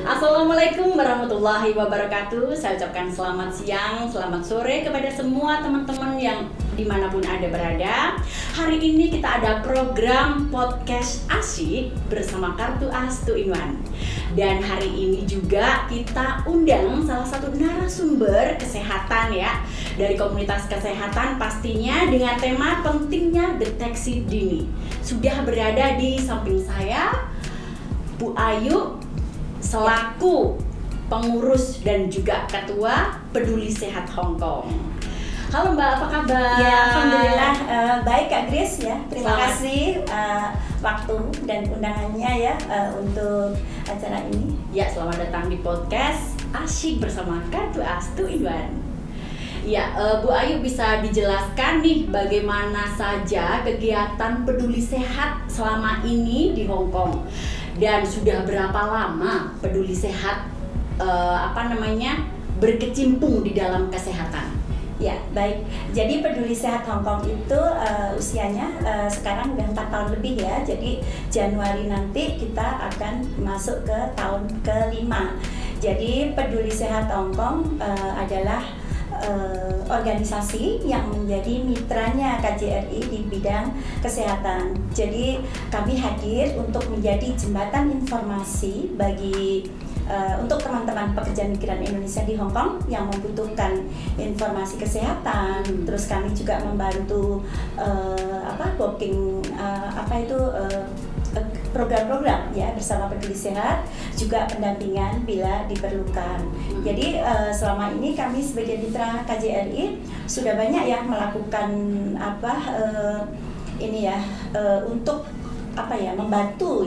Assalamualaikum warahmatullahi wabarakatuh. Saya ucapkan selamat siang, selamat sore kepada semua teman-teman yang dimanapun Anda berada. Hari ini kita ada program podcast asyik bersama Kartu As 2-in-1. Dan hari ini juga kita undang salah satu narasumber kesehatan ya, dari komunitas kesehatan pastinya, dengan tema pentingnya deteksi dini. Sudah berada di samping saya Bu Ayu selaku pengurus dan juga ketua Peduli Sehat Hong Kong. Halo Mbak, apa kabar? Ya, alhamdulillah baik Kak Grace ya. Terima Selamat. kasih waktu dan undangannya ya untuk acara ini. Ya, selamat datang di podcast Asyik bersama Kartu As 2-in-1. Ya, Bu Ayu bisa dijelaskan nih bagaimana saja kegiatan peduli sehat selama ini di Hong Kong, dan sudah berapa lama peduli sehat berkecimpung di dalam kesehatan? Ya, baik. Jadi Peduli Sehat Hong Kong itu usianya sekarang udah 4 tahun lebih ya. Jadi Januari nanti kita akan masuk ke tahun ke-5. Jadi Peduli Sehat Hong Kong adalah organisasi yang menjadi mitranya KJRI di bidang kesehatan. Jadi kami hadir untuk menjadi jembatan informasi bagi untuk teman-teman pekerja migran Indonesia di Hong Kong yang membutuhkan informasi kesehatan. Terus kami juga membantu booking program-program ya bersama Peduli Sehat, juga pendampingan bila diperlukan. Jadi selama ini kami sebagai mitra KJRI sudah banyak ya melakukan untuk membantu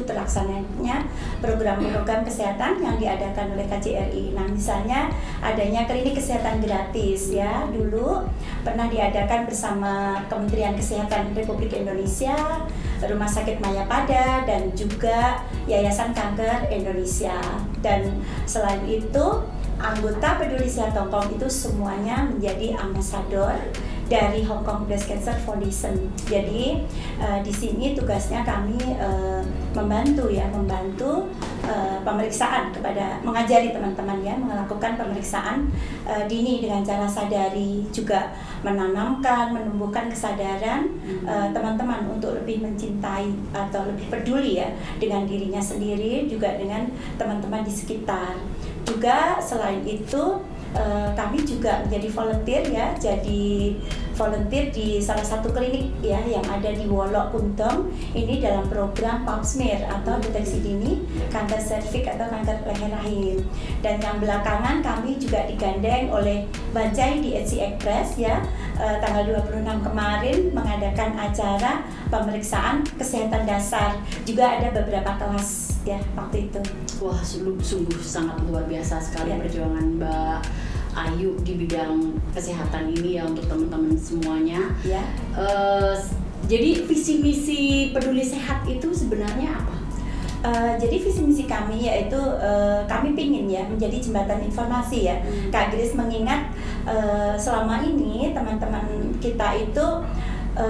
terlaksananya program-program kesehatan yang diadakan oleh KJRI. Nah, misalnya adanya klinik kesehatan gratis ya, dulu pernah diadakan bersama Kementerian Kesehatan Republik Indonesia, Rumah Sakit Mayapada, dan juga Yayasan Kanker Indonesia. Dan selain itu, anggota Peduli Sehat Hong Kong itu semuanya menjadi ambasador dari Hong Kong Breast Cancer Foundation. Jadi di sini tugasnya kami membantu pemeriksaan mengajari teman-teman ya melakukan pemeriksaan dini dengan cara sadari, juga menumbuhkan kesadaran teman-teman untuk lebih mencintai atau lebih peduli ya dengan dirinya sendiri, juga dengan teman-teman di sekitar. Juga selain itu kami juga menjadi volunteer ya, jadi volunteer di salah satu klinik ya yang ada di Wolok Kuntong. Ini dalam program Pap smear atau deteksi dini kanker serviks atau kanker leher rahim. Dan yang belakangan kami juga digandeng oleh Bancai di HC Express ya, tanggal 26 kemarin mengadakan acara pemeriksaan kesehatan dasar. Juga ada beberapa kelas ya waktu itu. Wah, sungguh sangat luar biasa sekali ya. Perjuangan Mbak Ayu di bidang kesehatan ini ya, untuk teman-teman semuanya. Ya. Jadi visi misi Peduli Sehat itu sebenarnya apa? Jadi visi misi kami yaitu kami pingin ya menjadi jembatan informasi ya. Kak Grace mengingat selama ini teman-teman kita itu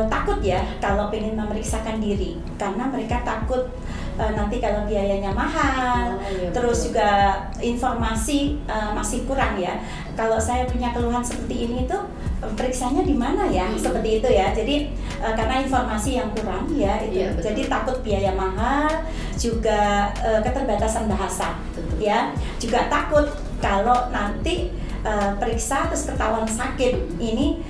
takut ya kalau pengen memeriksakan diri, karena mereka takut nanti kalau biayanya mahal, terus juga informasi masih kurang ya. Kalau saya punya keluhan seperti ini tuh periksanya di mana ya, seperti itu ya. Jadi karena informasi yang kurang ya itu, jadi takut biaya mahal, juga keterbatasan bahasa, ya. Juga takut kalau nanti periksa terus ketahuan sakit, ini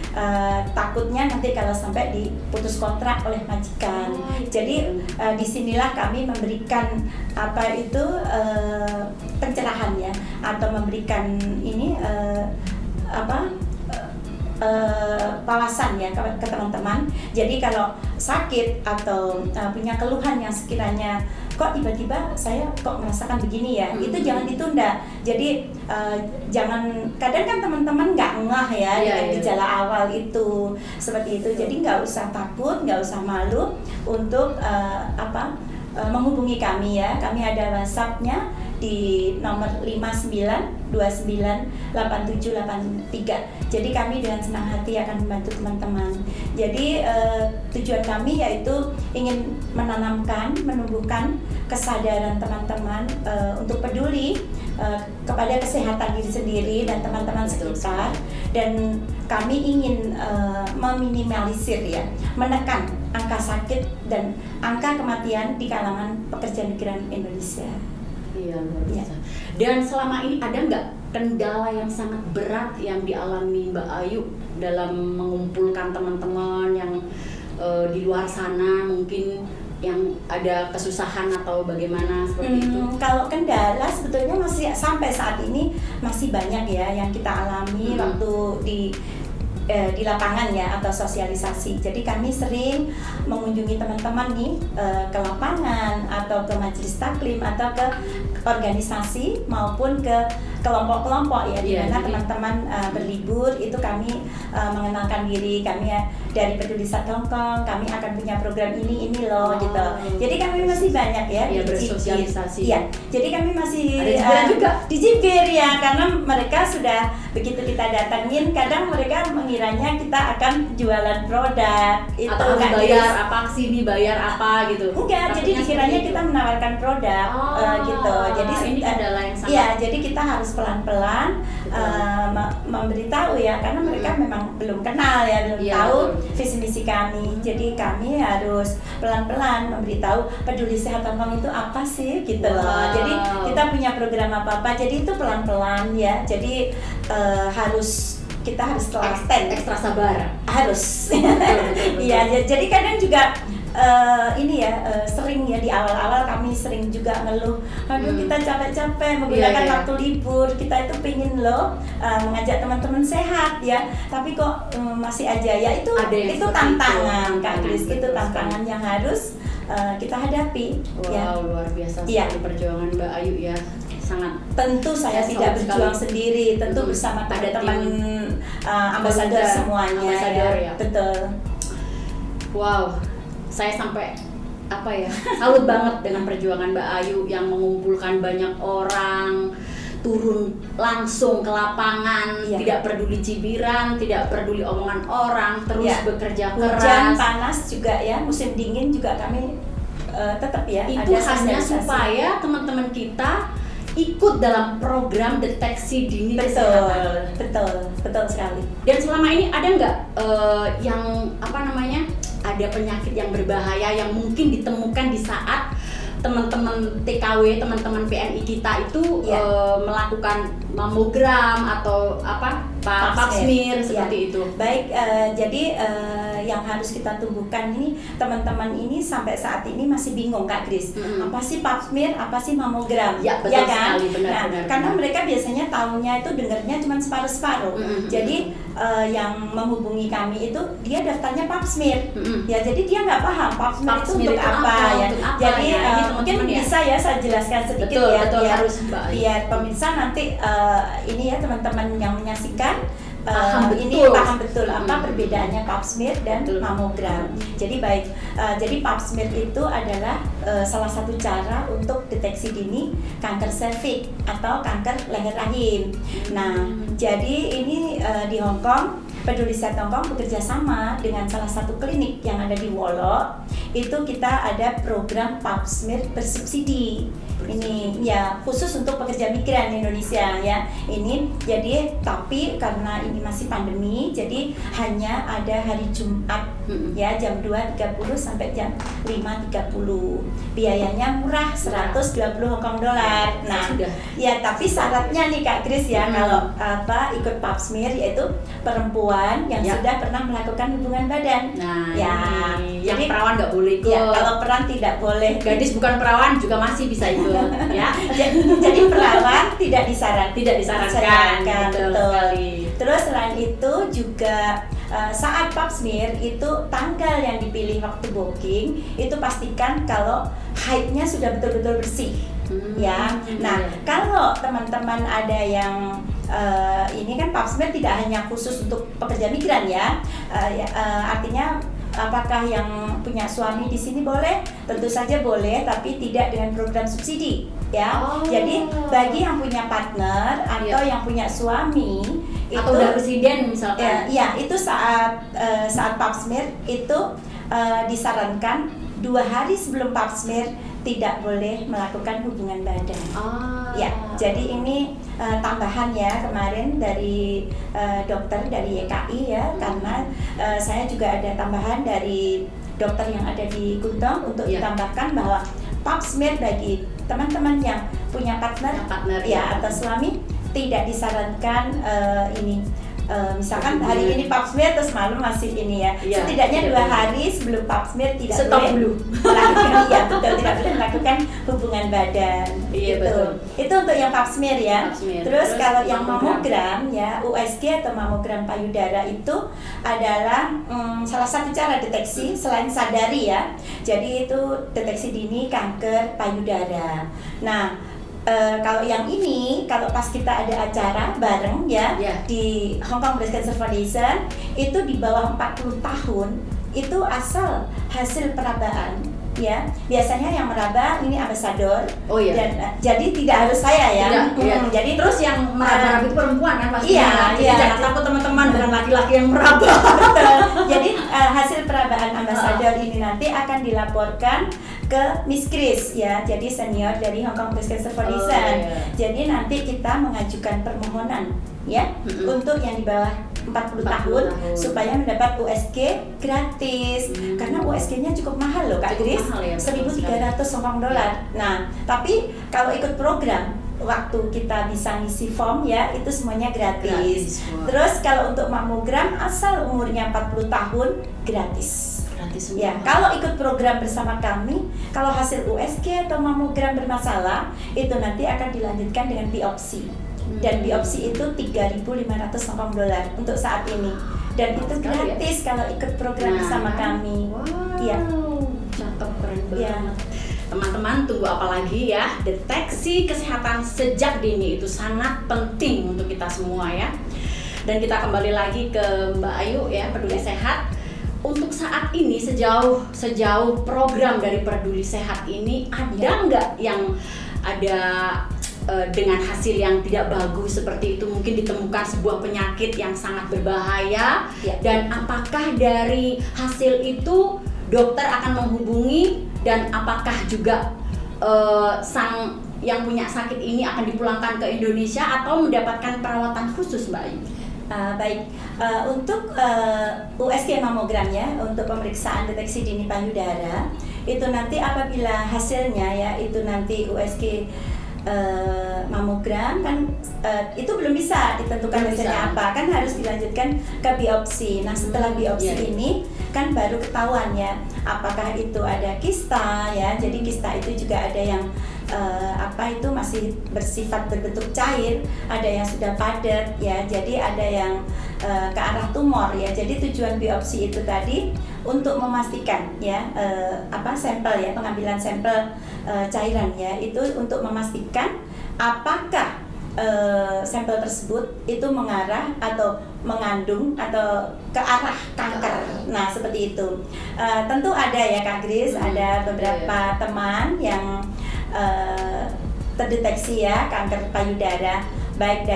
takutnya nanti kalau sampai diputus kontrak oleh majikan. Jadi disinilah kami memberikan pencerahan ya, atau memberikan ini wawasan ya ke teman-teman. Jadi kalau sakit atau punya keluhan yang sekiranya kok tiba-tiba saya kok merasakan begini ya, itu jangan ditunda. Jadi jangan, kadang kan teman-teman nggak ngeh ya dengan gejala awal itu seperti itu. Jadi nggak usah takut, nggak usah malu untuk menghubungi kami ya. Kami ada WhatsApp-nya di nomor 59298783. Jadi kami dengan senang hati akan membantu teman-teman. Jadi tujuan kami yaitu ingin menumbuhkan kesadaran teman-teman untuk peduli kepada kesehatan diri sendiri dan teman-teman sekitar, dan kami ingin meminimalisir ya, menekan angka sakit dan angka kematian di kalangan pekerja migran Indonesia. Iya, luar biasa. Dan selama ini ada nggak kendala yang sangat berat yang dialami Mbak Ayu dalam mengumpulkan teman-teman yang di luar sana, mungkin yang ada kesusahan atau bagaimana seperti itu? Kalau kendala sebetulnya masih sampai saat ini masih banyak ya yang kita alami waktu di lapangan ya, atau sosialisasi. Jadi kami sering mengunjungi teman-teman nih ke lapangan atau ke majelis taklim atau ke organisasi maupun ke kelompok-kelompok ya, di mana teman-teman berlibur. Itu kami mengenalkan diri, kami dari Peduli Sat Hongkong, kami akan punya program ini loh gitu. Jadi kami masih banyak ya bersosialisasi. Iya. Jadi kami masih juga dijibir ya, karena mereka sudah begitu kita datangin, kadang mereka mengiranya kita akan jualan produk itu, atau bayar apa sih, dibayar apa gitu. Enggak, jadi dikiranya kita menawarkan produk gitu. Jadi ini adalah yang sangat. Iya, jadi kita harus pelan-pelan memberitahu ya, karena mereka memang belum kenal ya, belum tahu visi misi kami. Jadi kami harus pelan-pelan memberitahu Peduli Sehat Hongkong itu apa sih gitu loh. Jadi kita punya program apa-apa, jadi itu pelan-pelan ya. Jadi kita harus telaten, ekstra sabar harus. Iya, jadi kadang juga sering ya, di awal-awal kami sering juga ngeluh, aduh kita capek-capek menggunakan waktu libur, kita itu pingin mengajak teman-teman sehat ya, tapi kok masih aja ya, itu tantangan Kak Kris, itu tantangan yang harus kita hadapi. Luar biasa sekali perjuangan Mbak Ayu ya, sangat. Tentu saya tidak berjuang sendiri, tentu bersama teman-teman ambasador semuanya. Ya. Betul. Wow, saya sampai salut banget dengan perjuangan Mbak Ayu yang mengumpulkan banyak orang, turun langsung ke lapangan, tidak peduli cibiran, tidak peduli omongan orang, terus bekerja keras. Hujan, panas juga ya, musim dingin juga kami tetap ya. Itu hanya supaya teman-teman kita ikut dalam program deteksi dini kesehatan. Betul sekali. Dan selama ini ada nggak ada penyakit yang berbahaya yang mungkin ditemukan di saat teman-teman TKW, teman-teman PMI kita itu melakukan mamogram atau pap smear seperti itu. Baik, jadi yang harus kita tumbuhkan ini, teman-teman ini sampai saat ini masih bingung Kak Kris, apa sih pap smear, apa sih mamogram? Ya, betul kan? Sekali, benar. Karena mereka biasanya tahunya itu dengarnya cuma separuh-separuh. Jadi yang menghubungi kami itu dia daftarnya pap smear. Ya, jadi dia nggak paham pap smear itu untuk apa ya. Jadi mungkin bisa ya saya jelaskan sedikit harus biar pemirsa nanti ini ya, teman-teman yang menyaksikan paham betul apa perbedaannya pap smear dan mamogram. Jadi jadi pap smear itu adalah salah satu cara untuk deteksi dini kanker serviks atau kanker leher rahim. Nah, jadi ini di Hong Kong, Peduli Sehat Hongkong bekerja sama dengan salah satu klinik yang ada di Wolo. Itu kita ada program pap smear bersubsidi. Ini ya khusus untuk pekerja migran Indonesia ya. Ini jadi tapi karena ini masih pandemi, jadi hanya ada hari Jumat ya jam 2.30 sampai jam 5.30. Biayanya murah, 120 Hongkong dolar. Nah, ya tapi syaratnya nih Kak Kris ya, kalau ikut pap smear yaitu perempuan yang sudah pernah melakukan hubungan badan. Nah, ya, jadi perawan nggak boleh ikut. Ya, kalau peran tidak boleh. Gadis bukan perawan juga masih bisa ikut. Ya. Jadi perawan tidak disarankan. Betul sekali. Terus selain itu juga saat pap smear itu tanggal yang dipilih waktu booking itu pastikan kalau haidnya sudah betul-betul bersih. Ya. Nah, kalau teman-teman ada yang ini kan pap smear tidak hanya khusus untuk pekerja migran ya. Artinya apakah yang punya suami di sini boleh? Tentu saja boleh, tapi tidak dengan program subsidi, ya. Jadi bagi yang punya partner atau yang punya suami atau udah residen misalkan. Ya, itu saat pap smear itu disarankan 2 hari sebelum pap smear tidak boleh melakukan hubungan badan. Ya, jadi ini tambahan ya kemarin dari dokter dari YKI ya, karena saya juga ada tambahan dari dokter yang ada di Kuntong untuk ditambahkan bahwa pap smear bagi teman-teman yang punya partner ya atau suami tidak disarankan misalkan hari ini pap smear terus malam masih ini ya, setidaknya 2 hari sebelum pap smear tidak boleh melakukan tidak boleh melakukan hubungan badan. Betul. Itu untuk yang pap smear ya. Terus kalau yang mamogram ya, USG atau mamogram payudara itu adalah salah satu cara deteksi selain sadari ya. Jadi itu deteksi dini kanker payudara. Nah, kalau yang ini, kalau pas kita ada acara bareng ya di Hong Kong Breast Cancer Foundation, itu di bawah 40 tahun itu asal hasil perabaan ya. Biasanya yang meraba ini ambasador. Dan jadi tidak harus saya ya. Jadi terus yang meraba itu perempuan kan pasti. Jadi jangan takut teman-teman dengan laki-laki yang meraba. Betul. Jadi hasil perabaan ambasador ini nanti akan dilaporkan ke Miss Chris ya, jadi senior dari Hong Kong Breast Cancer Foundation. Jadi nanti kita mengajukan permohonan ya untuk yang di bawah 40 tahun supaya mendapat USG gratis. Karena USG-nya cukup mahal loh Kak Gris, ya, $1.300 Hong Kong dollar. Nah, tapi kalau ikut program waktu kita bisa ngisi form ya, itu semuanya gratis. Terus kalau untuk mamogram asal umurnya 40 tahun gratis. Ya, kalau ikut program bersama kami, kalau hasil USG atau mamogram bermasalah, itu nanti akan dilanjutkan dengan biopsi. Dan biopsi itu $3.500 Hong Kong dollar untuk saat ini. Dan itu gratis kalau ikut program bersama kami. Cakep, keren banget. Teman-teman, tunggu apa lagi ya? Deteksi kesehatan sejak dini itu sangat penting untuk kita semua ya. Dan kita kembali lagi ke Mbak Ayu ya, Peduli Sehat. Untuk saat ini sejauh program dari Peduli Sehat ini ada nggak yang ada dengan hasil yang tidak bagus seperti itu, mungkin ditemukan sebuah penyakit yang sangat berbahaya dan apakah dari hasil itu dokter akan menghubungi dan apakah juga sang yang punya sakit ini akan dipulangkan ke Indonesia atau mendapatkan perawatan khusus Mbak Ayu? Baik, untuk USG mamogram ya, untuk pemeriksaan deteksi dini payudara itu nanti apabila hasilnya ya itu nanti USG mamogram kan itu belum bisa ditentukan hasilnya apa, kan harus dilanjutkan ke biopsi. Nah setelah biopsi ini kan baru ketahuan ya apakah itu ada kista ya, jadi kista itu juga ada yang itu masih bersifat berbentuk cair, ada yang sudah padat ya, jadi ada yang ke arah tumor ya. Jadi tujuan biopsi itu tadi untuk memastikan ya sampel ya, pengambilan sampel cairan ya, itu untuk memastikan apakah sampel tersebut itu mengarah atau mengandung atau ke arah kanker. Nah seperti itu. Tentu ada ya Kak Gris, ada beberapa teman yang terdeteksi ya kanker payudara, baik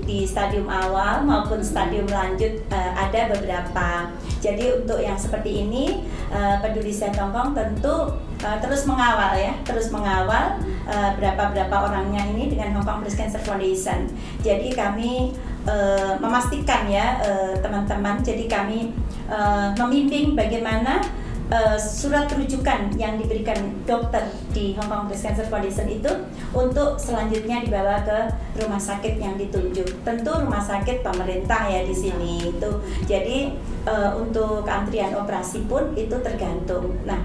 di stadium awal maupun stadium lanjut, ada beberapa. Jadi untuk yang seperti ini Peduli Sehat Hong Kong tentu terus mengawal berapa orangnya ini dengan Hong Kong Breast Cancer Foundation. Jadi kami memastikan ya teman-teman, jadi kami membimbing bagaimana surat rujukan yang diberikan dokter di Hong Kong Breast Cancer Foundation itu untuk selanjutnya dibawa ke rumah sakit yang ditunjuk. Tentu rumah sakit pemerintah ya di sini itu. Jadi untuk antrian operasi pun itu tergantung. Nah,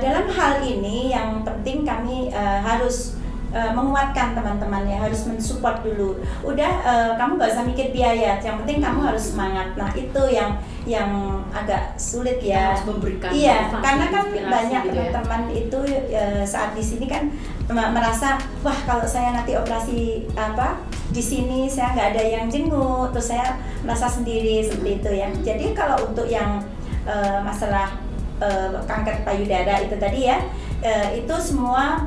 dalam hal ini yang penting kami harus menguatkan teman-teman ya, harus mensupport dulu. Udah kamu gak usah mikir biaya, yang penting kamu harus semangat. Nah itu yang agak sulit ya. Harus memberikan karena kan banyak gitu teman-teman itu saat di sini kan merasa wah kalau saya nanti operasi di sini saya nggak ada yang jenguk, terus saya merasa sendiri seperti itu ya. Jadi kalau untuk yang masalah kanker payudara itu tadi ya, itu semua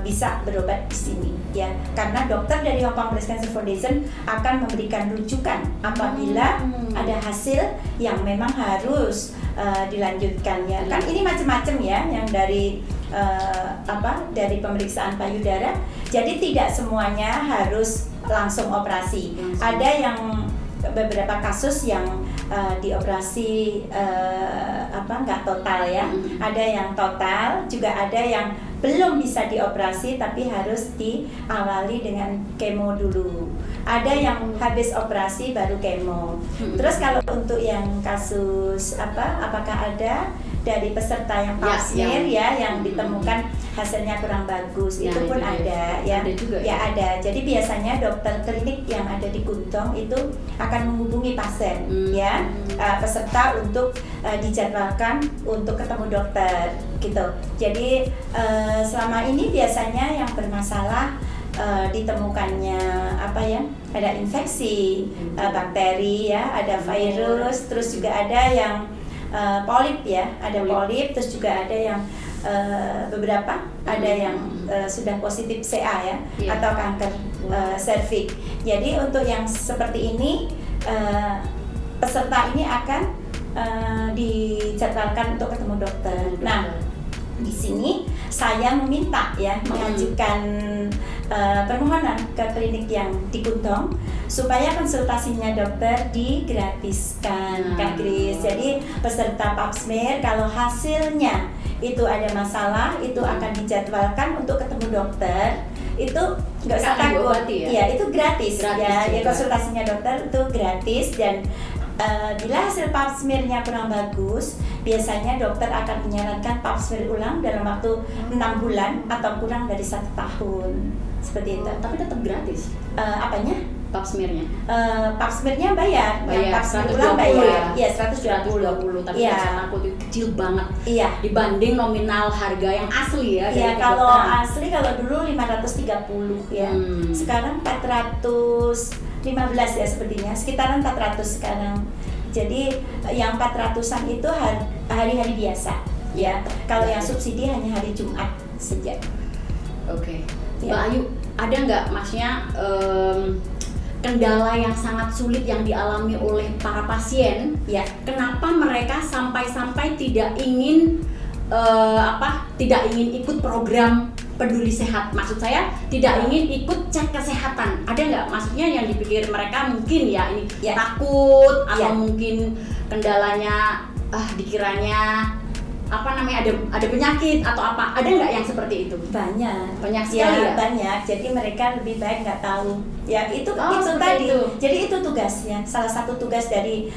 bisa berobat di sini ya, karena dokter dari Hong Kong Breast Cancer Foundation akan memberikan rujukan apabila ada hasil yang memang harus dilanjutkan ya. Kan ini macam-macam ya, yang dari dari pemeriksaan payudara. Jadi tidak semuanya harus langsung operasi. Ada yang beberapa kasus yang dioperasi nggak total ya. Ada yang total, juga ada yang belum bisa dioperasi tapi harus diawali dengan kemo dulu. Ada yang habis operasi baru kemo. Terus kalau untuk yang kasus apakah ada dari peserta yang pap smear yang ditemukan hasilnya kurang bagus, itu pun ada ya. Ada juga ya ada. Jadi biasanya dokter klinik yang ada di Kuntong itu akan menghubungi pasien ya, peserta untuk dijadwalkan untuk ketemu dokter gitu. Jadi selama ini biasanya yang bermasalah ditemukannya ada infeksi bakteri ya, ada virus, terus juga ada yang polip ya, ada polip, terus juga ada yang beberapa ada yang sudah positif CA ya, atau kanker serviks. Jadi untuk yang seperti ini peserta ini akan dijadwalkan untuk ketemu dokter. Nah, di sini saya meminta ya, mengajukan permohonan ke klinik yang di Kuntong supaya konsultasinya dokter digratiskan, Kak Grace. Jadi peserta pap smear kalau hasilnya itu ada masalah, itu akan dijadwalkan untuk ketemu dokter. Itu nggak usah takut, ya itu gratis ya. Konsultasinya dokter itu gratis, dan bila hasil pap smear-nya kurang bagus, biasanya dokter akan menyarankan pap smear ulang dalam waktu 6 bulan atau kurang dari 1 tahun. Seperti itu. Tapi tetap gratis. Apanya? Pap smear-nya? Pap smear-nya bayar. Yang pap smear 120 ulang bayar. Iya, 120. Tapi Iya. perasaan aku itu kecil banget. Iya. Dibanding nominal harga yang asli ya. Iya, kalau asli kalau dulu 530 ya. Sekarang 415 ya sepertinya. Sekitaran 400 sekarang. Jadi yang 400-an itu hari-hari biasa ya. Kalau yang subsidi hanya hari Jumat saja. Oke. Ya. Mbak Ayu, ada nggak maksudnya kendala yang sangat sulit yang dialami oleh para pasien? Ya. Kenapa mereka sampai-sampai tidak ingin ikut program peduli sehat? Maksud saya tidak ingin ikut cek kesehatan. Ada nggak? Maksudnya yang dipikir mereka mungkin ya ini takut atau mungkin kendalanya dikiranya ada penyakit atau apa? Ada nggak yang seperti itu? Banyak sekali ya? Banyak. Jadi mereka lebih baik nggak tahu ya, itu tadi. Jadi itu tugasnya, salah satu tugas dari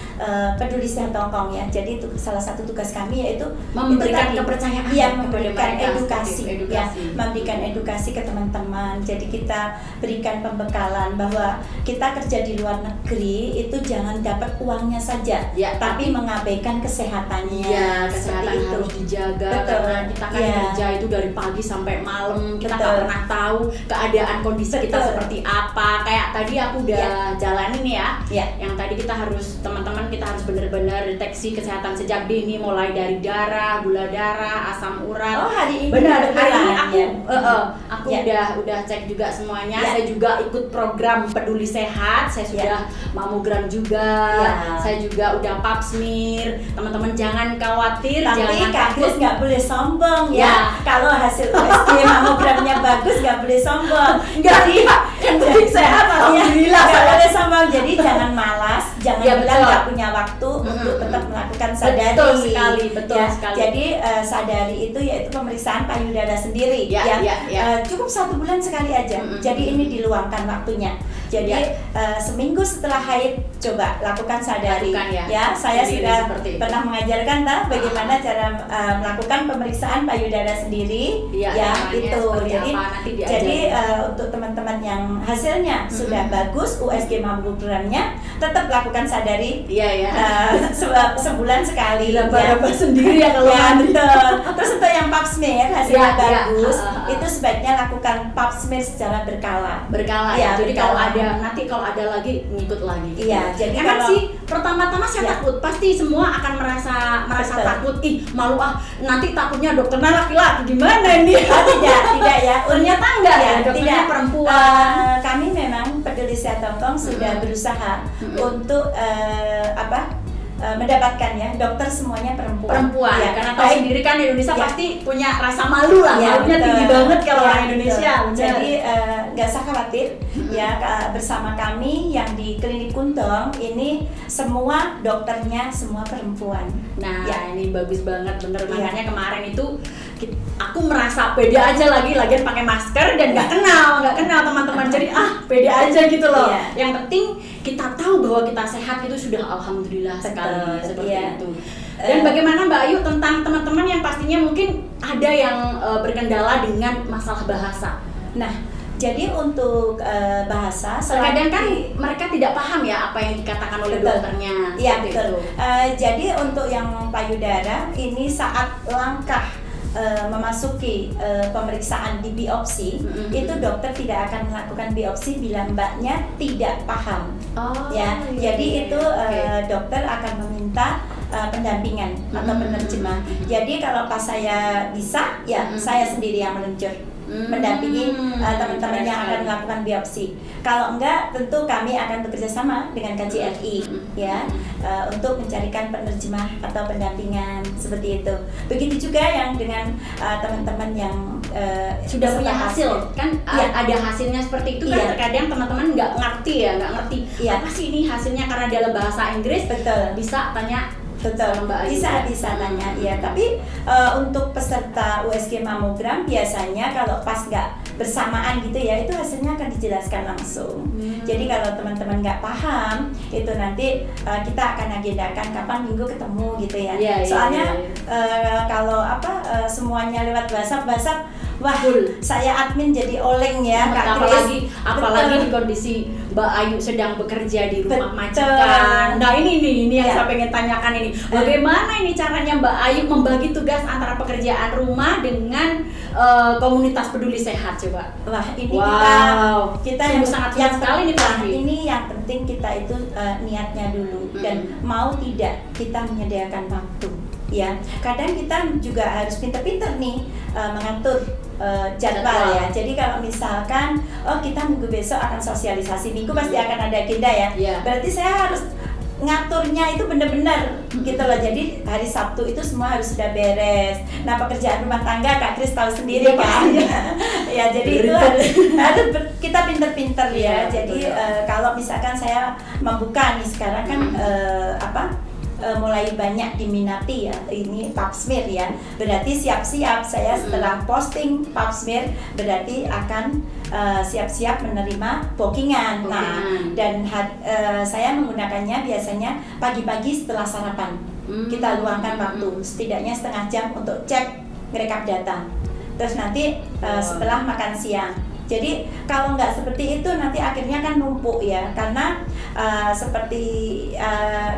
Peduli Sehat Hong Kong ya. Jadi itu salah satu tugas kami, yaitu memberikan kepercayaan memberikan edukasi. Ya, memberikan edukasi ke teman-teman. Jadi kita berikan pembekalan bahwa kita kerja di luar negeri itu jangan dapat uangnya saja ya, tapi mengabaikan kesehatannya. Ya, kesehatan itu harus dijaga. Betul. Karena kita kan kerja itu dari pagi sampai malam, kita nggak pernah tahu keadaan kondisi kita seperti apa. Kayak tadi aku udah jalanin ya. Yang tadi teman-teman kita harus benar-benar deteksi kesehatan sejak dini, mulai dari darah, gula darah, asam urat. Hari ini benar, hari ini aku ya. udah cek juga semuanya. Ya. Saya juga ikut program Peduli Sehat. Saya sudah mamogram juga. Saya juga udah pap smear. Teman-teman jangan khawatir, tapi Kak takut. Grace nggak boleh sombong ya. Kalau hasil USG mamogramnya bagus nggak boleh sombong. Jadi yang penting sehat, alhamdulillah. Nggak boleh sombong. Jadi jangan malas, jangan bilang nggak punya waktu untuk tetap melakukan sadari. Betul sekali. Jadi sadari itu yaitu pemeriksaan payudara sendiri cukup 1 bulan sekali aja. Jadi ini diluangkan waktunya. Jadi seminggu setelah haid coba lakukan sadari. Saya sudah pernah mengajarkan bagaimana cara melakukan pemeriksaan payudara sendiri. Itu. Jadi untuk teman-teman yang hasilnya sudah bagus, USG mamogramnya tetap lakukan sadari. Sebulan sekali. Raba-raba sendiri ya kalau Terus untuk yang pap smear hasilnya bagus, itu sebaiknya lakukan pap smear secara berkala. Jadi kalau ada ada nanti kalau ada lagi ngikut lagi. Iya, jadi emang kalau sih pertama-tama saya takut, pasti semua akan merasa Betul. takut, malu nanti takutnya dokternya laki-laki gimana ini? Tidak ya. Ternyata enggak ya, dokternya tidak. perempuan. Kami memang Peduli Sehat Hongkong sudah berusaha untuk mendapatkan ya dokter semuanya perempuan. Ya, karena tahu sendiri kan Indonesia Ya. pasti punya rasa malu lah, Ya, malunya betul. tinggi banget kalau Ya, orang Indonesia. betul. bener. Jadi nggak usah khawatir ya, bersama kami yang di Klinik Kuntong ini semua dokternya semua perempuan. Nah, Ya. ini bagus banget, bener. Iya. Makanya kemarin itu aku merasa pede aja lagian pakai masker dan nggak kenal teman-teman. Jadi pede aja gitu loh. Iya. Yang penting kita tahu bahwa kita sehat itu sudah alhamdulillah sekali, seperti iya. itu. Dan bagaimana Mbak Ayu tentang teman-teman yang pastinya mungkin ada yang berkendala dengan masalah bahasa. Nah, jadi untuk bahasa Terkadang kan seperti- mereka tidak paham ya apa yang dikatakan oleh Betul. dokternya. Iya, seperti betul. itu. Jadi untuk yang payudara ini saat langkah memasuki pemeriksaan di biopsi, itu dokter tidak akan melakukan biopsi bila mbaknya tidak paham. Oh, Ya, iya, jadi iya, itu iya. Oke. dokter akan meminta pendampingan atau penerjemah. Jadi kalau pas saya bisa, ya saya sendiri yang meluncur mendampingi teman-teman yang akan melakukan biopsi. Kalau enggak, tentu kami akan bekerja sama dengan KJRI ya untuk mencarikan penerjemah atau pendampingan seperti itu. Begitu juga yang dengan teman-teman yang Sudah punya peserta hasil kan, Iya. ada hasilnya seperti itu kan. Iya. Terkadang teman-teman nggak ngerti Iya. apa sih ini hasilnya, karena dalam bahasa Inggris Betul. bisa tanya Betul, sama Mbak Ayu. bisa tanya ya. Tapi untuk peserta USG mamogram biasanya kalau pas nggak bersamaan gitu ya, itu hasilnya akan dijelaskan langsung. Jadi kalau teman-teman nggak paham, itu nanti kita akan agendakan kapan minggu ketemu gitu ya. Iya, iya, Soalnya iya. kalau semuanya lewat WhatsApp, wah, Betul. saya admin jadi oleng ya, Kak Kris. apalagi Betul. di kondisi Mbak Ayu sedang bekerja di rumah Betul. majikan. Nah ini yang Ya. saya pengen tanyakan ini. Bagaimana ini caranya Mbak Ayu membagi tugas antara pekerjaan rumah dengan komunitas peduli sehat, coba? Wah, ini Wow. kita Sungguh sangat sulit sekali nih, Pak Andi. ini yang penting kita itu niatnya dulu dan mau tidak kita menyediakan waktu ya. Kadang kita juga harus pinter-pinter nih mengatur jadwal ya. Jadi kalau misalkan kita minggu besok akan sosialisasi, minggu pasti akan ada agenda ya. Iya. Berarti saya harus ngaturnya itu benar-benar gitu loh. Jadi hari Sabtu itu semua harus sudah beres. Nah, pekerjaan rumah tangga Kak Kris tahu sendiri kan. Ya, jadi itu harus kita pinter-pinter ya. Iya, Jadi betul. kalau misalkan saya membuka nih sekarang kan mulai banyak diminati ya ini pap smear ya, berarti siap-siap saya setelah posting pap smear berarti akan siap-siap menerima bookingan. Nah, dan saya menggunakannya biasanya pagi-pagi setelah sarapan. Kita luangkan waktu setidaknya setengah jam untuk cek ngerekap data, terus nanti setelah makan siang. Jadi kalau nggak seperti itu nanti akhirnya kan numpuk ya, karena seperti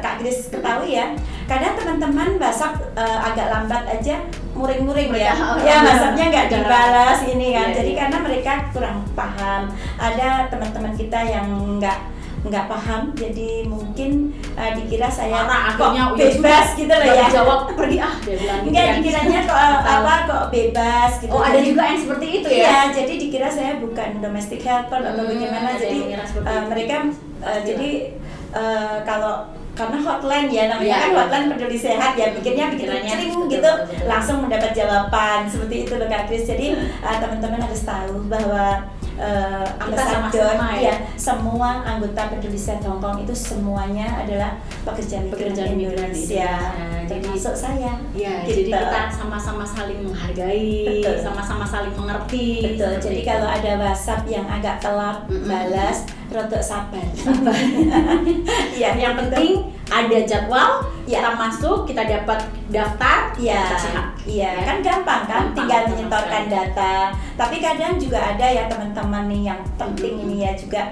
Kak Kris ketahui ya, kadang teman-teman WhatsApp agak lambat aja muring-muring ya, WhatsAppnya nggak dibalas ini kan. Jadi karena mereka kurang paham, ada teman-teman kita yang nggak paham, jadi mungkin dikira saya kok bebas gitu loh ya. Jawab pergi dia bilang gitu. Enggak, dikiranya kok bebas gitu. Oh, ada juga yang seperti itu ya? Iya, jadi dikira saya bukan domestic helper atau bagaimana. ada Jadi yang mengira seperti itu. mereka jadi kalau karena hotline ya namanya Iya, kan iya. hotline peduli sehat ya, pikirnya begitu Pikirannya, cering betul, gitu betul. langsung mendapat jawaban seperti itu loh Kak Kris. Jadi teman-teman harus tahu bahwa ambasador sama-sama ya. semua anggota peduli sehat Hongkong itu semuanya adalah pekerja migran migran di Indonesia, Jadi termasuk saya. ya, Gitu. jadi kita sama-sama saling menghargai, Betul. sama-sama saling mengerti. Betul, Seperti jadi itu. kalau ada WhatsApp yang agak telat balas, rodok sabar. Iya, yang gitu. penting ada jadwal, Ya. kita masuk, kita dapat daftar, Iya, kita sehat. iya, kan gampang kan, Gampang, tinggal gampang menyetorkan sekali. data. Tapi kadang juga ada ya teman-teman nih yang penting ini ya juga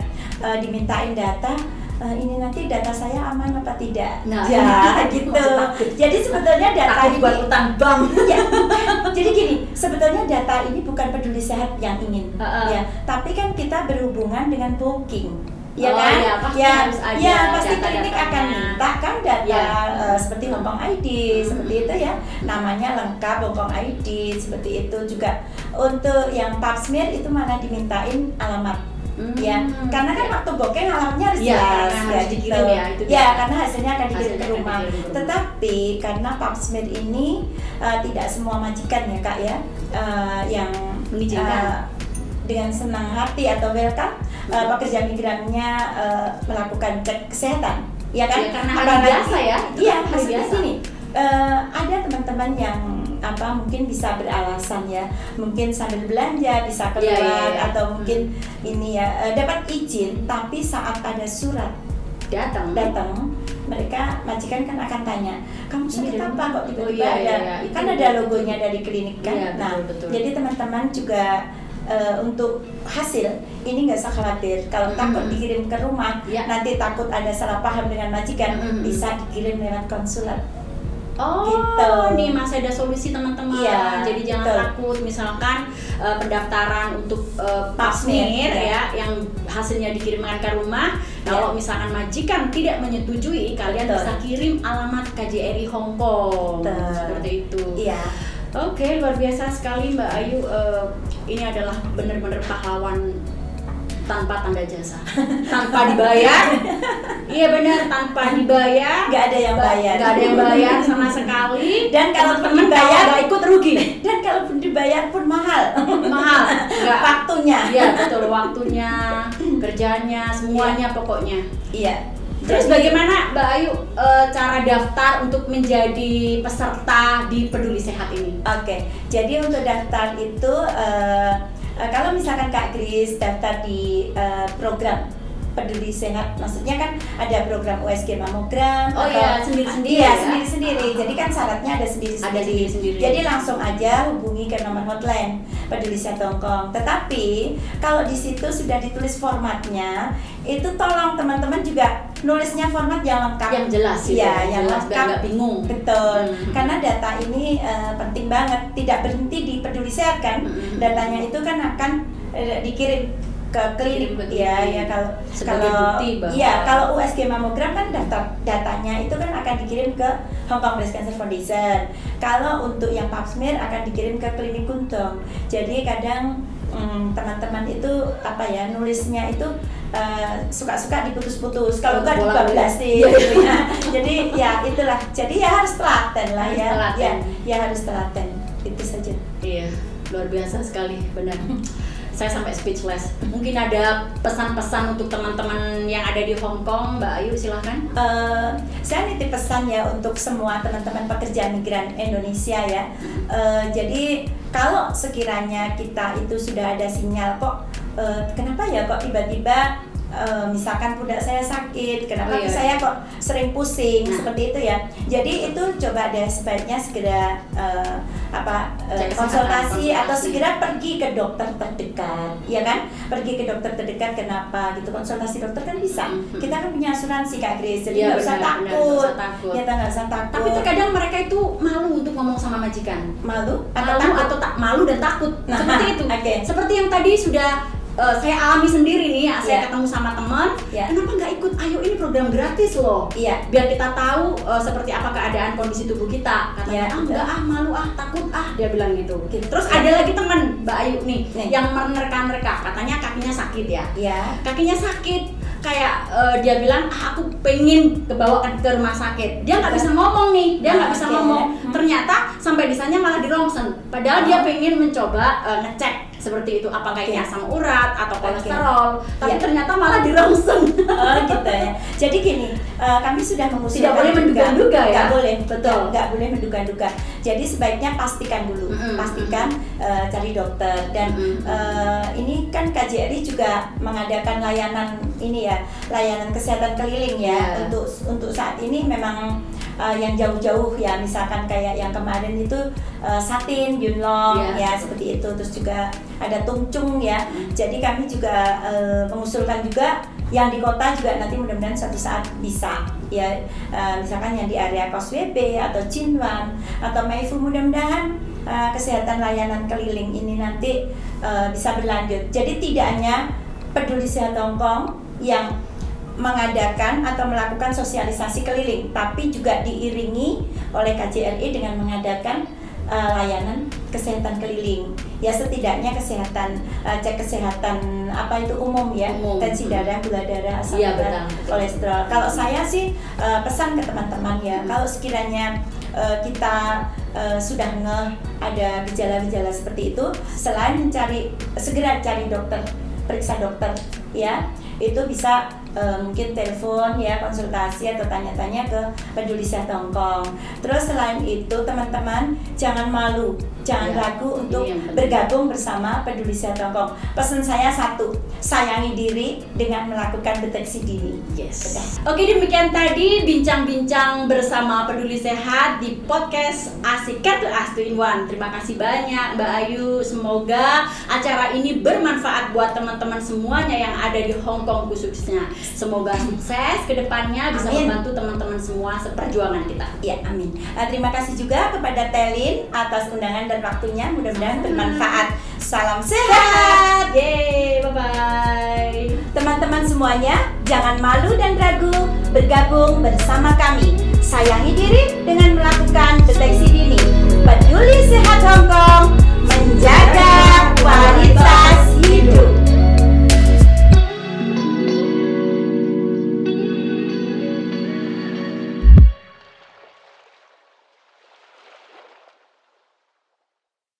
dimintain data. Ini nanti data saya aman apa tidak? Nah, ya ini gitu. takut. Jadi sebetulnya data Takut ini buat utang bank. ya, jadi gini, sebetulnya data ini bukan peduli sehat yang ingin, Heeh. ya. Tapi kan kita berhubungan dengan booking, ya Oh, kan? iya, pasti harus ada pasti klinik data-datanya. akan minta kan data Ya. seperti Hongkong ID, seperti itu ya, namanya lengkap Hongkong ID, seperti itu juga. Untuk yang pap smear itu malah dimintain alamat. Ya, karena kan ya. waktu booking alamatnya harus Iya, jelas, karena harus gitu. dikirim ya, itu Ya, dia. karena hasilnya akan dikirim Hasilnya ke akan rumah. dikirim ke rumah. Tetapi karena pap smear ini tidak semua majikan ya kak ya, yang Mengizinkan. dengan senang hati atau welcome pekerja migrannya melakukan cek kesehatan, ya kan? Ya, karena hari Apalagi- biasa ya, itu Iya, kan hari maksudnya biasa. gini, ada teman-teman yang mungkin bisa beralasan ya, mungkin sambil belanja bisa keluar Iya. atau mungkin ini ya dapat izin, tapi saat ada surat datang. mereka majikan kan akan tanya, kamu sakit dari apa mana? kok tiba-tiba Oh, iya, ada, iya, itu kan ada betul. logonya dari klinik kan. Iya, Nah, betul. jadi teman-teman juga untuk hasil ini nggak usah khawatir. Kalau takut dikirim ke rumah, Ya. nanti takut ada salah paham dengan majikan, Mm-mm. bisa dikirim lewat konsulat. Oh, Gitu. nih masih ada solusi teman-teman. Iya, Jadi jangan betul. takut, misalkan pendaftaran untuk pap Pap smear, smear ya. ya, yang hasilnya dikirimkan ke rumah. Kalau misalkan majikan tidak menyetujui, kalian Betul. bisa kirim alamat KJRI Hong Kong. Betul. Seperti itu. Iya. Oke, luar biasa sekali Mbak Ayu. Ini adalah benar-benar pahlawan tanpa tanda jasa, tanpa dibayar. Iya benar, tanpa dibayar. Nggak ada yang bayar. Nggak ada yang bayar sama sekali. Dan kalau teman-teman dibayar- kalau nggak ikut rugi. Dan kalaupun dibayar pun mahal. Mahal. Nggak. Waktunya. Iya betul, waktunya, kerjanya, semuanya pokoknya. Iya. Terus Jadi- bagaimana Mbak Ayu cara daftar untuk menjadi peserta di Peduli Sehat ini? Oke, jadi untuk daftar itu kalau misalkan Kak Kris daftar di program Peduli Sehat, maksudnya kan ada program USG mamogram. Oh iya, sendiri-sendiri Iya, ya? sendiri-sendiri. Jadi kan syaratnya ada sendiri-sendiri. Ada sendiri-sendiri. Jadi langsung aja hubungi ke nomor hotline Peduli Sehat Hongkong. Tetapi kalau di situ sudah ditulis formatnya, itu tolong teman-teman juga nulisnya format yang lengkap. Yang jelas gitu, Iya, yang jelas, biar lengkap. nggak bingung. Betul. Mhm. Karena data ini penting banget, tidak berhenti di Peduli Sehat kan. Mhm. Datanya itu kan akan dikirim ke klinik Dikirim ke ya, klinik. ya kalau Sebagai bukti bahwa- iya, kalau USG mamogram kan datanya itu kan akan dikirim ke Hong Kong Breast Cancer Foundation. Kalau untuk yang pap smear akan dikirim ke klinik Kuntong. Jadi kadang teman-teman itu nulisnya itu suka-suka diputus-putus, kalau enggak Bola-balik. dibablasin gitu ya. Jadi ya itulah. Jadi ya harus telaten lah Harus ya. telaten. Ya harus telaten. Itu saja. Iya, luar biasa sekali, benar. Saya sampai speechless. Mungkin ada pesan-pesan untuk teman-teman yang ada di Hong Kong, Mbak Ayu, silahkan. Saya nitip pesan ya untuk semua teman-teman pekerja migran Indonesia ya. Jadi kalau sekiranya kita itu sudah ada sinyal kok, kenapa ya kok tiba-tiba misalkan pundak saya sakit, kenapa Oh, iya. saya kok sering pusing Nah. seperti itu ya. Jadi itu coba deh sebaiknya segera Cek konsultasi kesehatan, atau konsultasi. segera pergi ke dokter terdekat, ya kan? Pergi ke dokter terdekat, kenapa gitu? Konsultasi dokter kan bisa. Mhm. Kita kan punya asuransi Kak Grace, jadi Iya, nggak usah benar, takut. nggak usah takut. Ya, nggak usah takut. Tapi terkadang mereka itu malu untuk ngomong sama majikan. malu Malu dan takut. Nah, Seperti itu. oke. Seperti yang tadi sudah saya alami sendiri nih, saya Iya. ketemu sama teman. Iya. Kenapa nggak ikut? Ayo, ini program gratis loh. Iya. Biar kita tahu seperti apa keadaan kondisi tubuh kita. Katanya, Iya, enggak betul. malu takut dia bilang gitu. Gitu. Terus ada lagi teman Mbak Ayu nih, Nih. yang menerka-nerka, katanya kakinya sakit ya. Ya. Kakinya sakit, kayak dia bilang aku pengen kebawa ke rumah sakit. Dia nggak bisa ngomong nih, dia nggak bisa Oke. ngomong. Ternyata sampai di sana malah di rongsen. Padahal dia pengen mencoba ngecek seperti itu, apakah ini Oke. asam urat atau Oke. kolesterol, tapi Ya. ternyata malah di rongsen. Oh gitu ya. Jadi gini, kami sudah mengusulkan Tidak boleh juga- menduga-duga ya? Nggak boleh, Betul. Nggak boleh menduga-duga. Jadi sebaiknya pastikan dulu, Mm-mm. pastikan cari dokter dan Mm-mm. ini kan KJRI juga mengadakan layanan ini ya, layanan kesehatan keliling ya. Ya. Untuk saat ini memang yang jauh-jauh ya, misalkan kayak yang kemarin itu Satin, Yunlong Ya. ya seperti itu, terus juga ada Tungcung ya. Jadi kami juga mengusulkan juga yang di kota juga nanti mudah-mudahan suatu saat bisa ya, misalkan yang di area Causeway Bay atau Jinwan atau Meifu, mudah-mudahan kesehatan layanan keliling ini nanti bisa berlanjut. Jadi tidak hanya Peduli Sehat Hongkong yang mengadakan atau melakukan sosialisasi keliling, tapi juga diiringi oleh KJRI dengan mengadakan layanan kesehatan keliling. Ya setidaknya kesehatan cek kesehatan apa itu umum ya, tensi darah, gula darah, asam urat, kolesterol. Kalau saya sih pesan ke teman-teman ya, kalau sekiranya kita sudah ada gejala-gejala seperti itu, selain segera cari dokter, periksa dokter ya, itu bisa mungkin telepon ya, konsultasi atau tanya-tanya ke Peduli Sehat Hongkong. Terus selain itu teman-teman jangan malu, jangan ragu untuk bergabung bersama Peduli Sehat Hongkong. Pesan saya satu, sayangi diri dengan melakukan deteksi dini. Yes. Oke, demikian tadi bincang-bincang bersama Peduli Sehat di podcast Asik Care to Us 2 in 1. Terima kasih banyak Mbak Ayu. Semoga acara ini bermanfaat buat teman-teman semuanya yang ada di Hong Kong khususnya. Semoga sukses ke depannya, bisa membantu teman-teman semua seperjuangan kita. Ya, amin. Terima kasih juga kepada Telin atas undangan dan waktunya, mudah-mudahan bermanfaat. Salam sehat. Yeay, bye-bye. Teman-teman semuanya, jangan malu dan ragu, bergabung bersama kami. Sayangi diri dengan melakukan deteksi dini. Peduli Sehat Hong Kong, menjaga kualitas